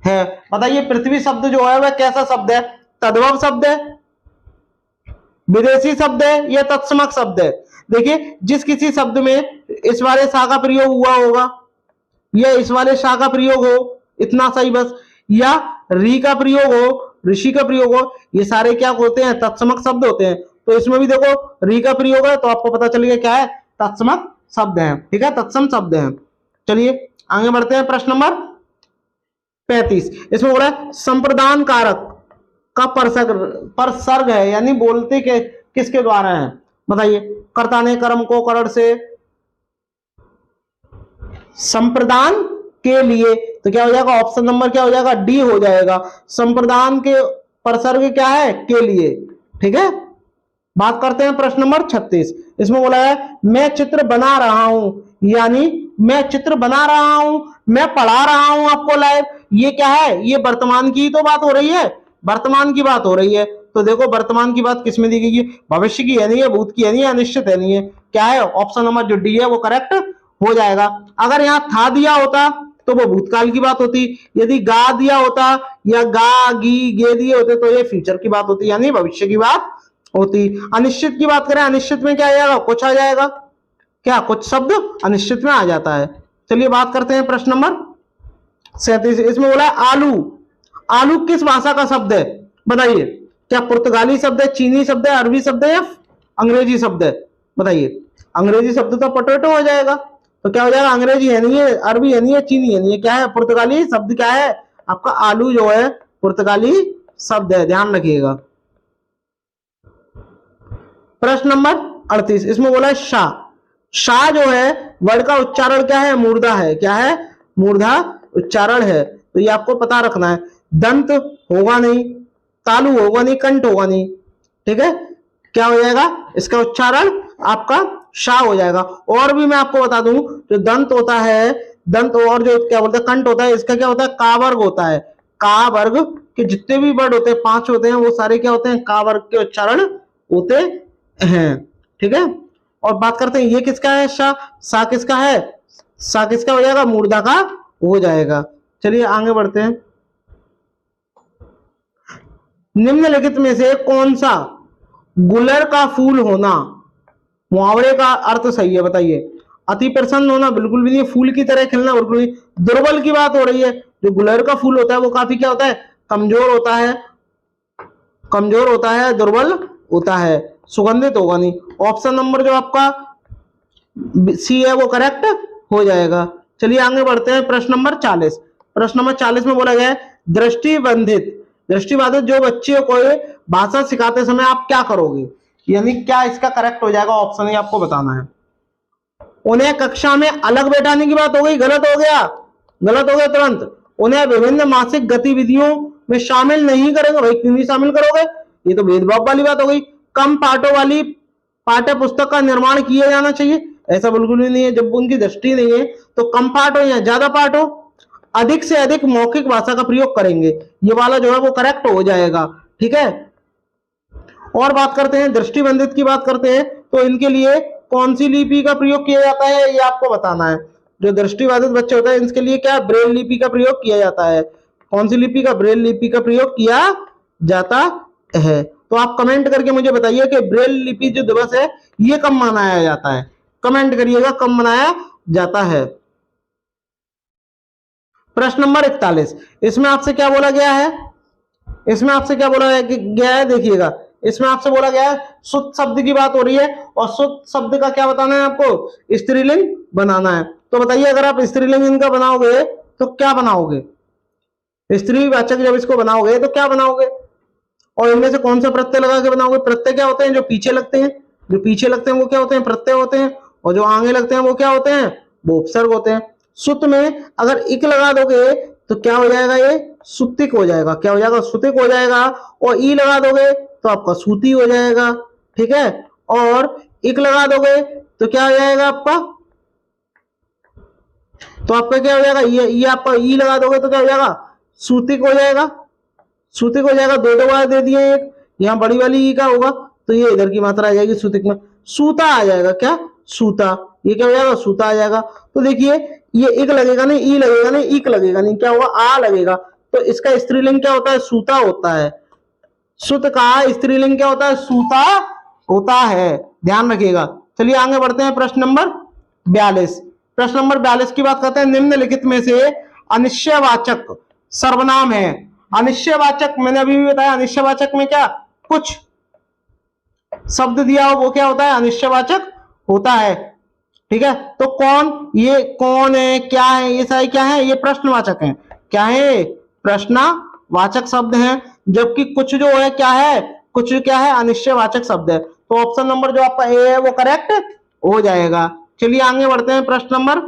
है। बताइए पृथ्वी शब्द जो है वह कैसा शब्द है? तद्भव शब्द है, विदेशी शब्द है, या तत्समक शब्द है? देखिए जिस किसी शब्द में इस वाले सा का प्रयोग हुआ होगा या इस वाले सा का प्रयोग हो, इतना सही बस, या री का प्रयोग हो, ऋषि का प्रयोग हो, ये सारे क्या होते हैं? तत्समक शब्द होते हैं। तो इसमें भी देखो री का प्रयोग है तो आपको पता चल गया क्या है? तत्समक शब्द है। ठीक है, तत्सम शब्द है। चलिए आगे बढ़ते हैं। प्रश्न नंबर 35 इसमें बोला है संप्रदान कारक का परसर्ग है, यानी बोलते के किसके द्वारा है? बताइए। कर्ता ने कर्म को करण से संप्रदान के लिए, तो क्या हो जाएगा? ऑप्शन नंबर क्या हो जाएगा? डी हो जाएगा। संप्रदान के परसर्ग क्या है? के लिए। ठीक है, बात करते हैं प्रश्न नंबर 36। इसमें बोला है मैं चित्र बना रहा हूं, यानी मैं चित्र बना रहा हूं, मैं पढ़ा रहा हूं आपको लाइव। ये क्या है? ये वर्तमान की तो बात हो रही है, वर्तमान की बात हो रही है। तो देखो वर्तमान की बात किसमें दी गई है? भविष्य की है नहीं है, भूत की है नहीं है, अनिश्चित है नहीं है। क्या है? ऑप्शन नंबर जो डी है वो करेक्ट हो जाएगा। अगर यहाँ था दिया होता तो वो भूतकाल की बात होती, यदि गा दिया होता या गा गी गे दिए होते तो ये फ्यूचर की बात होती, यानी भविष्य की बात होती। अनिश्चित की बात करें, अनिश्चित में क्या आ जाएगा? कुछ आ जाएगा। क्या? कुछ शब्द अनिश्चित में आ जाता है। चलिए बात करते हैं प्रश्न नंबर 37। इसमें बोला है आलू। आलू किस भाषा का शब्द है? बताइए। क्या पुर्तगाली शब्द है, चीनी शब्द है, अरबी शब्द है, या अंग्रेजी शब्द है? बताइए। अंग्रेजी शब्द तो पोटैटो हो जाएगा, तो क्या हो जाएगा? अंग्रेजी है नहीं है, अरबी है नहीं है, चीनी है नहीं है, क्या है? पुर्तगाली शब्द क्या है आपका? आलू जो है पुर्तगाली शब्द है, ध्यान रखिएगा। प्रश्न नंबर 38 इसमें बोला है शाह। शाह जो है वर्ड का उच्चारण क्या है? मूर्धा है। क्या है? मूर्धा उच्चारण है। तो ये आपको पता रखना है। दंत होगा नहीं, तालु होगा नहीं, कंठ होगा नहीं। ठीक है, क्या हो जाएगा? इसका उच्चारण आपका शाह हो जाएगा। और भी मैं आपको बता दूं, जो दंत होता है, दंत और जो क्या बोलते हैं कंठ होता है, इसका क्या होता है? का वर्ग होता है। का वर्ग के जितने भी वर्ड होते हैं 5 होते हैं, वो सारे क्या होते हैं? का वर्ग के उच्चारण होते हैं। ठीक है, और बात करते हैं ये किसका है? शाह। सा किसका है? सा किसका हो जाएगा? मूर्धा का हो जाएगा। चलिए आगे बढ़ते हैं। निम्नलिखित में से कौन सा गुलर का फूल होना मुहावरे का अर्थ सही है? बताइए। अति प्रसन्न होना बिल्कुल भी नहीं, फूल की तरह खिलना बिल्कुल नहीं। दुर्बल की बात हो रही है। जो गुलर का फूल होता है वो काफी क्या होता है? कमजोर होता है, कमजोर होता है, दुर्बल होता है, सुगंधित होगा नहीं। ऑप्शन नंबर जो आपका सी है वो करेक्ट हो जाएगा। चलिए आगे बढ़ते हैं। प्रश्न नंबर 40। प्रश्न नंबर 40 में बोला गया है दृष्टिबंधित, दृष्टिबाधित जो बच्चे को भाषा सिखाते समय आप क्या करोगे? यानी क्या इसका करेक्ट हो जाएगा? ऑप्शन ही आपको बताना है। उन्हें कक्षा में अलग बैठाने की बात हो गई, गलत हो गया, गलत हो गया तुरंत। उन्हें विभिन्न मासिक गतिविधियों में शामिल नहीं करेंगे। भाई क्यों नहीं शामिल करोगे? ये तो भेदभाव वाली बात हो गई। कम पाठों वाली पाठ्य पुस्तक का निर्माण किया जाना चाहिए, ऐसा बिल्कुल भी नहीं है। जब उनकी दृष्टि नहीं है तो कम पाठ हो या ज्यादा पाठ हो, अधिक से अधिक मौखिक भाषा का प्रयोग करेंगे, ये वाला जो है वो करेक्ट हो जाएगा। ठीक है, और बात करते हैं दृष्टिबंधित की बात करते हैं तो इनके लिए कौन सी लिपि का प्रयोग किया जाता है ये आपको बताना है। जो दृष्टिबाधित बच्चे होते हैं इनके लिए क्या ब्रेल लिपि का प्रयोग किया जाता है। कौन सी लिपि का? ब्रेल लिपि का प्रयोग किया जाता है। तो आप कमेंट करके मुझे बताइए कि ब्रेल लिपि जो दिवस है ये कब मनाया जाता है? कमेंट करिएगा कब मनाया जाता है। प्रश्न नंबर 41 इसमें आपसे क्या बोला गया है? इसमें आपसे क्या बोला गया है? देखिएगा, इसमें आपसे बोला गया है शुद्ध शब्द की बात हो रही है और शुद्ध शब्द का क्या बताना है आपको? स्त्रीलिंग बनाना है। तो बताइए अगर आप स्त्रीलिंग इनका बनाओगे तो क्या बनाओगे? स्त्रीवाचक जब इसको बनाओगे तो क्या बनाओगे? और इनमें से कौन सा प्रत्यय लगा के बनाओगे? प्रत्यय क्या होते हैं? जो पीछे लगते हैं, जो पीछे लगते हैं वो क्या होते हैं? प्रत्यय होते हैं। और जो आगे लगते हैं वो क्या होते हैं? वो उपसर्ग होते हैं। सुत में अगर इक लगा दोगे तो क्या हो जाएगा? ये सुतिक हो जाएगा। क्या हो जाएगा? सुतिक हो जाएगा। और ई लगा दोगे तो आपका सूती हो जाएगा। ठीक है, और इक लगा दोगे तो क्या हो जाएगा आपका? तो आपका क्या हो जाएगा? ये आपका ई लगा दोगे तो क्या हो जाएगा? सूतिक हो जाएगा। सूतिक हो जाएगा। दो बार दे दिए, एक यहाँ बड़ी वाली ई का होगा तो ये इधर की मात्रा आ जाएगी सूतिक में, सूता आ जाएगा। क्या? सूता। ये क्या हो जाएगा? सूता आ जाएगा। तो देखिए ये इक लगेगा नहीं, ई लगेगा नहीं, इक लगेगा नहीं, क्या होगा, आ लगेगा। तो इसका स्त्रीलिंग क्या होता है, सूता होता है। सुत का स्त्रीलिंग क्या होता है, सूता होता है, ध्यान रखिएगा। चलिए आगे बढ़ते हैं, प्रश्न नंबर 42। प्रश्न नंबर 42 की बात करते हैं, निम्नलिखित में से अनिश्चयवाचक सर्वनाम है। अनिश्चयवाचक मैंने अभी भी बताया, अनिश्चयवाचक में क्या कुछ शब्द दिया हो वो क्या होता है, अनिश्चयवाचक होता है। ठीक है, तो कौन, ये कौन है, क्या है, ये सारे क्या है, ये प्रश्नवाचक हैं। क्या है, प्रश्नवाचक शब्द हैं। जबकि कुछ जो है क्या है, कुछ क्या है, अनिश्चयवाचक शब्द है। तो ऑप्शन नंबर जो आपका ए है वो करेक्ट हो जाएगा। चलिए आगे बढ़ते हैं, प्रश्न नंबर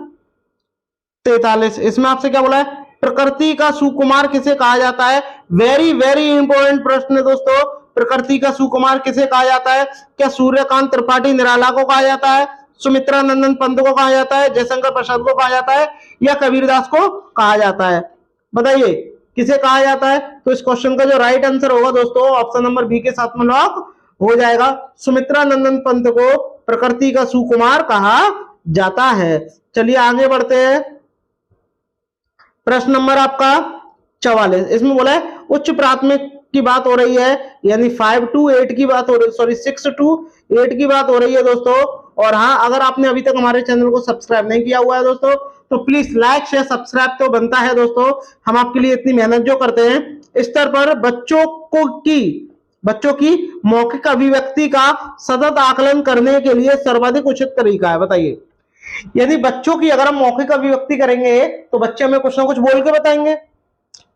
43। इसमें आपसे क्या बोला है, प्रकृति का सुकुमार किसे कहा जाता है। वेरी वेरी इंपॉर्टेंट प्रश्न है दोस्तों। प्रकृति का सुकुमार किसे कहा जाता है। क्या सूर्यकांत त्रिपाठी निराला को कहा जाता है, सुमित्रा नंदन पंत को कहा जाता है, जयशंकर प्रसाद को कहा जाता है, या कबीरदास को कहा जाता है। बताइए किसे कहा जाता है। तो इस क्वेश्चन का जो राइट आंसर होगा दोस्तों, ऑप्शन नंबर बी के साथ में लॉक हो जाएगा। सुमित्रा नंदन पंत को प्रकृति का सुकुमार कहा जाता है। चलिए आगे बढ़ते हैं, प्रश्न नंबर आपका 44। इसमें बोला है उच्च प्राथमिक की बात हो रही है, यानी 5 to 8 की बात हो रही है, सॉरी 6 to 8 की बात हो रही है दोस्तों। और हाँ, अगर आपने अभी तक हमारे चैनल को सब्सक्राइब नहीं किया हुआ है दोस्तों, तो प्लीज लाइक शेयर सब्सक्राइब तो बनता है दोस्तों। हम आपके लिए इतनी मेहनत जो करते हैं, इस स्तर पर बच्चों की मौखिक अभिव्यक्ति का सतत आकलन करने के लिए सर्वाधिक उचित तरीका है। बताइए, यदि बच्चों की अगर हम मौखिक अभिव्यक्ति करेंगे तो बच्चे हमें कुछ ना कुछ बोल के बताएंगे,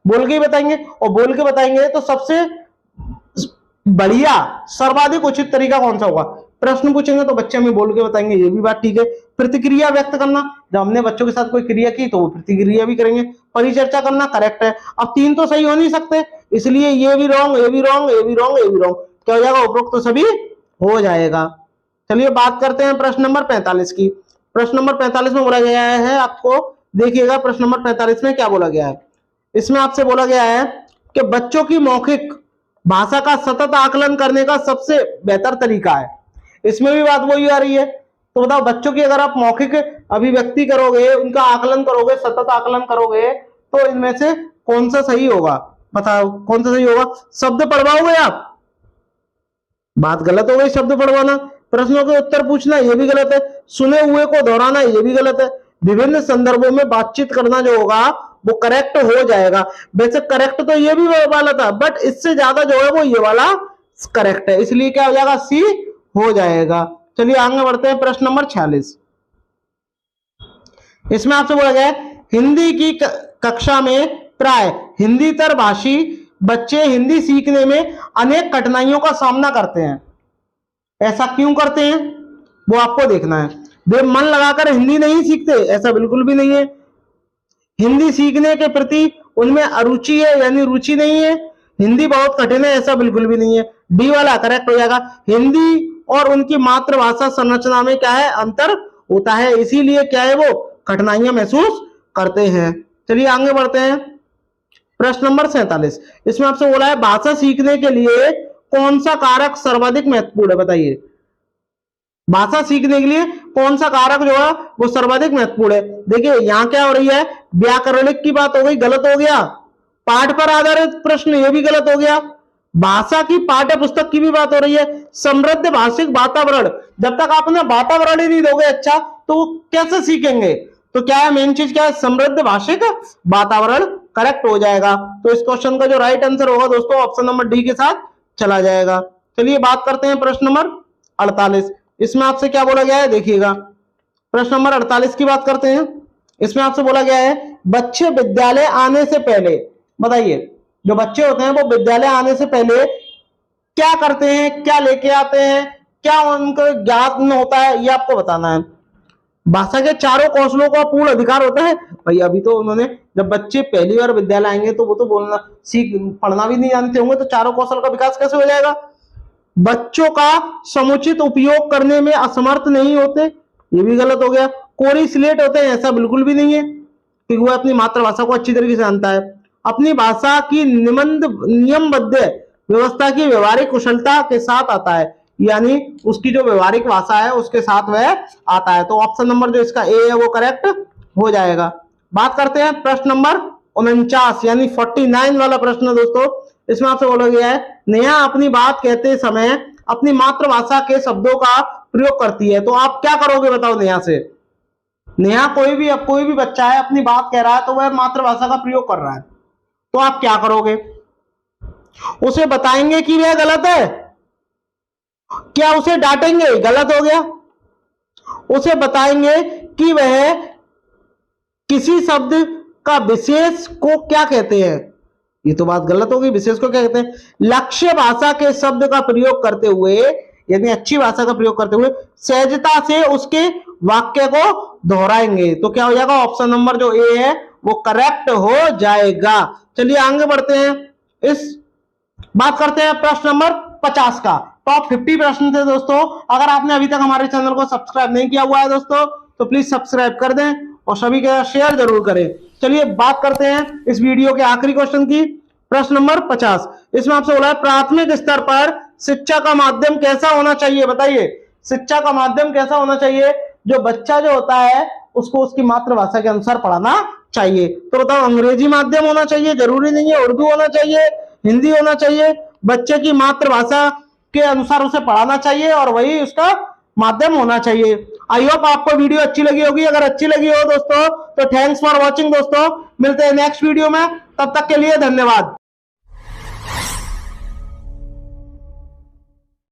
बोल के ही बताएंगे, और बोल के बताएंगे तो सबसे बढ़िया सर्वाधिक उचित तरीका कौन सा होगा। प्रश्न पूछेंगे तो बच्चे हमें बोल के बताएंगे, ये भी बात ठीक है। प्रतिक्रिया व्यक्त करना, जब हमने बच्चों के साथ कोई क्रिया की तो वो प्रतिक्रिया भी करेंगे। परिचर्चा करना करेक्ट है। अब तीन तो सही हो नहीं सकते, इसलिए ये भी रॉन्ग, ये भी रॉन्ग, ये भी रॉन्ग, ये भी रॉन्ग, क्या हो जाएगा, उपरोक्त तो सभी हो जाएगा। चलिए बात करते हैं प्रश्न नंबर 45 की। प्रश्न नंबर 45 में बोला गया है, आपको देखिएगा प्रश्न नंबर 45 में क्या बोला गया है। इसमें आपसे बोला गया है कि बच्चों की मौखिक भाषा का सतत आकलन करने का सबसे बेहतर तरीका है। इसमें भी बात वही आ रही है। तो बताओ, बच्चों की अगर आप मौखिक अभिव्यक्ति करोगे, उनका आकलन करोगे, सतत आकलन करोगे, तो इनमें से कौन सा सही होगा। बताओ कौन सा सही होगा। शब्द पढ़वाओगे आप, बात गलत हो गई, शब्द पढ़वाना। प्रश्नों के उत्तर पूछना, ये भी गलत है। सुने हुए को दोहराना, ये भी गलत है। विभिन्न संदर्भों में बातचीत करना जो होगा वो करेक्ट हो जाएगा। वैसे करेक्ट तो ये भी वाला था, बट इससे ज्यादा जो है वो ये वाला करेक्ट है, इसलिए क्या हो जाएगा, सी हो जाएगा। चलिए आगे बढ़ते हैं, प्रश्न नंबर 46। इसमें आपसे बोला गया है, हिंदी की कक्षा में प्राय हिंदीतर भाषी बच्चे हिंदी सीखने में अनेक कठिनाइयों का सामना करते हैं। ऐसा क्यों करते हैं वो आपको देखना है। वे मन लगाकर हिंदी नहीं सीखते, ऐसा बिल्कुल भी नहीं है। हिंदी सीखने के प्रति उनमें अरुचि है, यानी रुचि नहीं है। हिंदी बहुत कठिन है, ऐसा बिल्कुल भी नहीं है। डी वाला करेक्ट हो जाएगा। हिंदी और उनकी मातृभाषा संरचना में क्या है, अंतर होता है, इसीलिए क्या है, वो कठिनाइयां महसूस करते हैं। चलिए आगे बढ़ते हैं, प्रश्न नंबर 47। इसमें आपसे बोला है, भाषा सीखने के लिए कौन सा कारक सर्वाधिक महत्वपूर्ण है। बताइए, भाषा सीखने के लिए कौन सा कारक जो है वो सर्वाधिक महत्वपूर्ण है। देखिए यहाँ क्या हो रही है, व्याकरणिक की बात हो गई, गलत हो गया। पाठ पर आधारित प्रश्न, ये भी गलत हो गया। भाषा की पाठ्य पुस्तक की भी बात हो रही है। समृद्ध भाषिक वातावरण, जब तक आपने वातावरण ही नहीं दोगे अच्छा, तो वो कैसे सीखेंगे। तो क्या है, मेन चीज क्या है, समृद्ध भाषिक वातावरण करेक्ट हो जाएगा। तो इस क्वेश्चन का जो राइट आंसर होगा दोस्तों, ऑप्शन नंबर डी के साथ चला जाएगा। चलिए बात करते हैं प्रश्न नंबर 48। इसमें आपसे क्या बोला गया है, देखिएगा प्रश्न नंबर 48 की बात करते हैं। इसमें आपसे बोला गया है, बच्चे विद्यालय आने से पहले, बताइए जो बच्चे होते हैं वो विद्यालय आने से पहले क्या करते हैं, क्या लेके आते हैं, क्या उनको ज्ञान होता है, ये आपको बताना है। भाषा के चारों कौशलों का पूर्ण अधिकार होता है। भाई अभी तो उन्होंने, जब बच्चे पहली बार विद्यालय आएंगे तो वो तो बोलना पढ़ना भी नहीं जानते होंगे, तो चारों कौशल का विकास कैसे हो जाएगा। बच्चों का समुचित उपयोग करने में असमर्थ नहीं होते, ये भी गलत हो गया। कोरी स्लेट होते हैं, ऐसा बिल्कुल भी नहीं है, क्योंकि वो अपनी मातृभाषा को अच्छी तरीके से जानता है। अपनी भाषा की नियमबद्ध व्यवस्था की व्यवहारिक कुशलता के साथ आता है, यानी उसकी जो व्यवहारिक भाषा है उसके साथ वह आता है। तो ऑप्शन नंबर जो इसका ए है वो करेक्ट हो जाएगा। बात करते हैं प्रश्न नंबर 49 यानी 49 वाला प्रश्न दोस्तों। इसमें आपसे बोला गया है नेहा अपनी बात कहते समय अपनी मातृभाषा के शब्दों का प्रयोग करती है, तो आप क्या करोगे बताओ नेहा से। नेहा कोई भी बच्चा है अपनी बात कह रहा है तो वह मातृभाषा का प्रयोग कर रहा है, तो आप क्या करोगे। उसे बताएंगे कि वह गलत है, क्या उसे डांटेंगे गलत हो गया, उसे बताएंगे कि वह किसी शब्द का विशेष को क्या कहते हैं, ये तो बात गलत होगी, विशेष को क्या कहते हैं। लक्ष्य भाषा के शब्द का प्रयोग करते हुए यानी अच्छी भाषा का प्रयोग करते हुए सहजता से उसके वाक्य को दोहराएंगे, तो क्या हो जाएगा ऑप्शन नंबर जो ए है वो करेक्ट हो जाएगा। चलिए आगे बढ़ते हैं, इस बात करते हैं प्रश्न नंबर 50 का। टॉप 50 प्रश्न थे दोस्तों। अगर आपने अभी तक हमारे चैनल को सब्सक्राइब नहीं किया हुआ है दोस्तों तो प्लीज सब्सक्राइब कर दें और सभी के साथ शेयर जरूर करें। चलिए बात करते हैं इस वीडियो के आखिरी क्वेश्चन की, प्रश्न नंबर 50। इसमें आपसे बोला है प्राथमिक स्तर पर शिक्षा का माध्यम कैसा होना चाहिए, बताइए शिक्षा का माध्यम कैसा होना चाहिए। जो बच्चा जो होता है उसको उसकी मातृभाषा के अनुसार पढ़ाना चाहिए, तो बताओ अंग्रेजी माध्यम होना चाहिए, जरूरी नहीं है उर्दू होना चाहिए, हिंदी होना चाहिए, बच्चे की मातृभाषा के अनुसार उसे पढ़ाना चाहिए और वही उसका माध्यम होना चाहिए। आई होप आपको वीडियो अच्छी लगी होगी। अगर अच्छी लगी हो दोस्तों तो थैंक्स फॉर वॉचिंग दोस्तों, मिलते हैं नेक्स्ट वीडियो में, तब तक के लिए धन्यवाद।